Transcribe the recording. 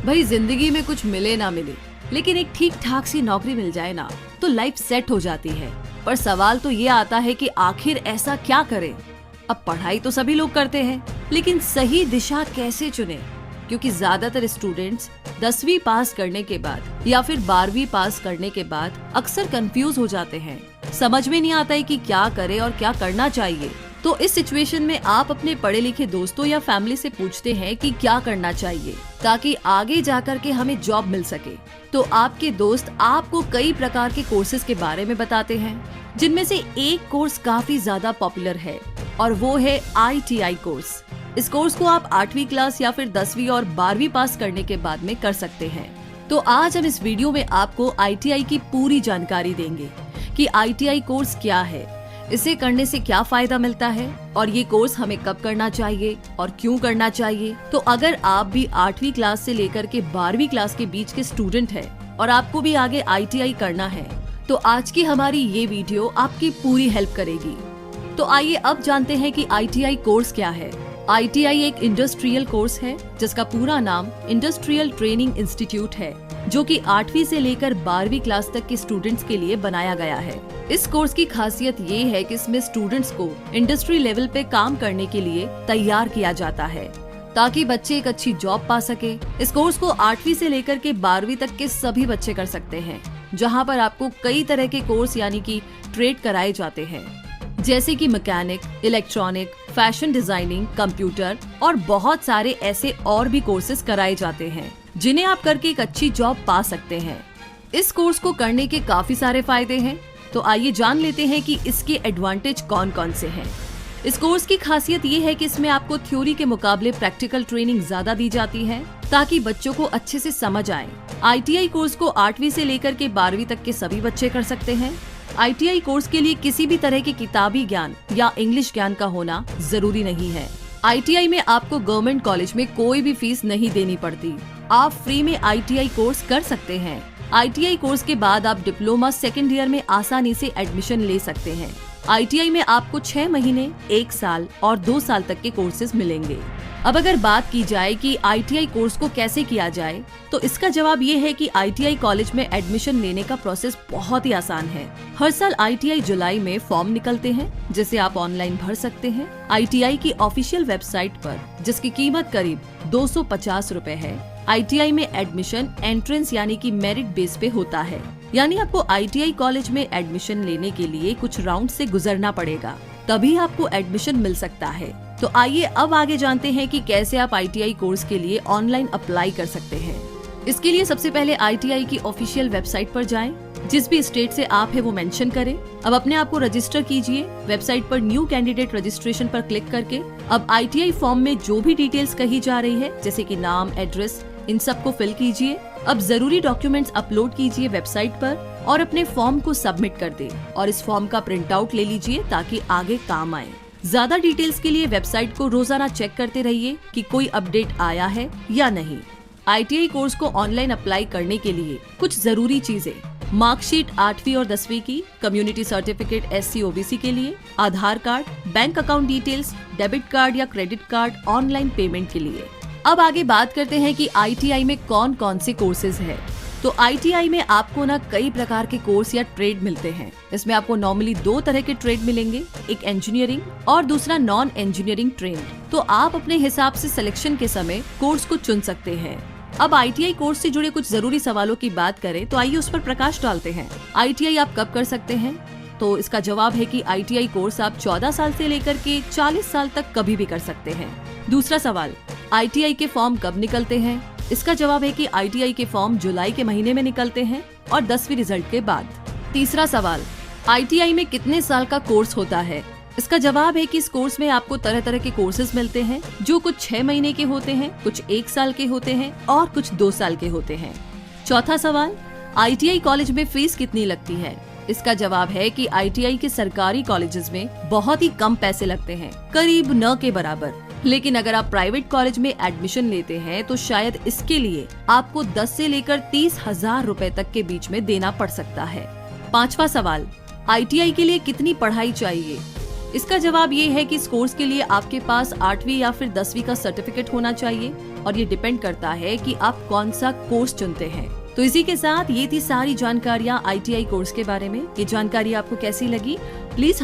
भाई जिंदगी में कुछ मिले ना मिले, लेकिन एक ठीक ठाक सी नौकरी मिल जाए ना तो लाइफ सेट हो जाती है। पर सवाल तो ये आता है कि आखिर ऐसा क्या करें। अब पढ़ाई तो सभी लोग करते हैं, लेकिन सही दिशा कैसे चुने? क्योंकि ज्यादातर स्टूडेंट्स 10वीं पास करने के बाद या फिर 12वीं पास करने के बाद अक्सर कंफ्यूज हो जाते हैं। समझ में नहीं आता है कि क्या करें और क्या करना चाहिए। तो इस सिचुएशन में आप अपने पढ़े लिखे दोस्तों या फैमिली से पूछते हैं कि क्या करना चाहिए ताकि आगे जाकर के हमें जॉब मिल सके। तो आपके दोस्त आपको कई प्रकार के कोर्सेज के बारे में बताते हैं, जिनमें से एक कोर्स काफी ज्यादा पॉपुलर है और वो है ITI कोर्स। इस कोर्स को आप 8वीं क्लास या फिर 10वीं और 12वीं पास करने के बाद में कर सकते हैं। तो आज हम इस वीडियो में आपको ITI की पूरी जानकारी देंगे कि ITI कोर्स क्या है, इसे करने से क्या फायदा मिलता है और ये कोर्स हमें कब करना चाहिए और क्यों करना चाहिए। तो अगर आप भी 8वीं क्लास से लेकर के 12वीं क्लास के बीच के स्टूडेंट हैं और आपको भी आगे ITI करना है, तो आज की हमारी ये वीडियो आपकी पूरी हेल्प करेगी। तो आइए अब जानते हैं कि ITI कोर्स क्या है। ITI एक इंडस्ट्रियल कोर्स है जिसका पूरा नाम इंडस्ट्रियल ट्रेनिंग इंस्टीट्यूट है, जो कि 8वीं से लेकर 12वीं क्लास तक के स्टूडेंट्स के लिए बनाया गया है। इस कोर्स की खासियत ये है कि इसमें स्टूडेंट्स को इंडस्ट्री लेवल पे काम करने के लिए तैयार किया जाता है ताकि बच्चे एक अच्छी जॉब पा सके। इस कोर्स को 8वीं से लेकर के 12वीं तक के सभी बच्चे कर सकते हैं, जहाँ पर आपको कई तरह के कोर्स यानी कि ट्रेड कराए जाते हैं, जैसे कि mechanic, electronic, fashion designing, computer और बहुत सारे ऐसे और भी कोर्सेज कराए जाते हैं जिन्हें आप करके एक अच्छी जॉब पा सकते हैं। इस कोर्स को करने के काफी सारे फायदे हैं, तो आइए जान लेते हैं कि इसके एडवांटेज कौन कौन से हैं। इस कोर्स की खासियत ये है कि इसमें आपको थ्योरी के मुकाबले प्रैक्टिकल ट्रेनिंग ज्यादा दी जाती है ताकि बच्चों को अच्छे से समझ आए। ITI कोर्स को 8वीं से लेकर के 12वीं तक के सभी बच्चे कर सकते हैं। ITI कोर्स के लिए किसी भी तरह के किताबी ज्ञान या इंग्लिश ज्ञान का होना जरूरी नहीं है। ITI में आपको गवर्नमेंट कॉलेज में कोई भी फीस नहीं देनी पड़ती, आप फ्री में ITI कोर्स कर सकते हैं। ITI कोर्स के बाद आप डिप्लोमा सेकेंड ईयर में आसानी से एडमिशन ले सकते हैं। ITI में आपको 6 महीने, 1 साल और 2 साल तक के कोर्सेज मिलेंगे। अब अगर बात की जाए कि ITI कोर्स को कैसे किया जाए, तो इसका जवाब ये है कि ITI कॉलेज में एडमिशन लेने का प्रोसेस बहुत ही आसान है। हर साल ITI जुलाई में फॉर्म निकलते हैं जिसे आप ऑनलाइन भर सकते हैं। ITI की ऑफिशियल वेबसाइट पर, जिसकी कीमत करीब 250 रुपए है, ITI में एडमिशन एंट्रेंस यानी कि मेरिट बेस पे होता है। यानी आपको ITI कॉलेज में एडमिशन लेने के लिए कुछ राउंड से गुजरना पड़ेगा, तभी आपको एडमिशन मिल सकता है। तो आइए अब आगे जानते हैं कि कैसे आप ITI कोर्स के लिए ऑनलाइन अप्लाई कर सकते हैं। इसके लिए सबसे पहले ITI की ऑफिशियल वेबसाइट पर जाएं, जिस भी स्टेट से आप है वो मेंशन करें। अब अपने आप को रजिस्टर कीजिए। वेबसाइट पर न्यू कैंडिडेट रजिस्ट्रेशन पर क्लिक करके अब ITI फॉर्म में जो भी डिटेल्स कही जा रही है, जैसे कि नाम, एड्रेस, इन सब को फिल कीजिए। अब जरूरी डॉक्यूमेंट्स अपलोड कीजिए वेबसाइट पर और अपने फॉर्म को सबमिट कर दें और इस फॉर्म का प्रिंट आउट ले लीजिए ताकि आगे काम आए। ज्यादा डिटेल्स के लिए वेबसाइट को रोजाना चेक करते रहिए कि कोई अपडेट आया है या नहीं। ITI कोर्स को ऑनलाइन अप्लाई करने के लिए कुछ जरूरी चीजें: मार्कशीट 8वीं और 10वीं की, कम्युनिटी सर्टिफिकेट SC OBC के लिए, Aadhaar card, bank account details, debit card या क्रेडिट कार्ड, ऑनलाइन पेमेंट के लिए। अब आगे बात करते हैं कि ITI में कौन कौन से कोर्सेज हैं। तो ITI में आपको ना कई प्रकार के कोर्स या ट्रेड मिलते हैं। इसमें आपको नॉर्मली 2 तरह के ट्रेड मिलेंगे, एक इंजीनियरिंग और दूसरा नॉन इंजीनियरिंग ट्रेड। तो आप अपने हिसाब से सिलेक्शन के समय कोर्स को चुन सकते हैं। अब ITI कोर्स से जुड़े कुछ जरूरी सवालों की बात करें तो आइए उस पर प्रकाश डालते हैं। ITI आप कब कर सकते हैं? तो इसका जवाब है कि ITI कोर्स आप 14 साल से लेकर के 40 साल तक कभी भी कर सकते हैं। दूसरा सवाल, ITI के फॉर्म कब निकलते हैं? इसका जवाब है कि ITI के फॉर्म जुलाई के महीने में निकलते हैं और 10वीं रिजल्ट के बाद। तीसरा सवाल, ITI में कितने साल का कोर्स होता है? इसका जवाब है कि इस कोर्स में आपको तरह तरह के कोर्सेज मिलते हैं, जो कुछ 6 महीने के होते हैं, कुछ 1 साल के होते हैं और कुछ 2 साल के होते हैं। चौथा सवाल, ITI कॉलेज में फीस कितनी लगती है? इसका जवाब है कि ITI के सरकारी कॉलेजेस में बहुत ही कम पैसे लगते हैं, करीब न के बराबर। लेकिन अगर आप प्राइवेट कॉलेज में एडमिशन लेते हैं तो शायद इसके लिए आपको 10 से लेकर 30,000 रुपए तक के बीच में देना पड़ सकता है। पांचवा सवाल, ITI के लिए कितनी पढ़ाई चाहिए? इसका जवाब ये है कि इस कोर्स के लिए आपके पास 8वीं या फिर 10वीं का सर्टिफिकेट होना चाहिए और ये डिपेंड करता है कि आप कौन सा कोर्स चुनते हैं। तो इसी के साथ ये थी सारी जानकारियाँ ITI कोर्स के बारे में। ये जानकारी आपको कैसी लगी प्लीज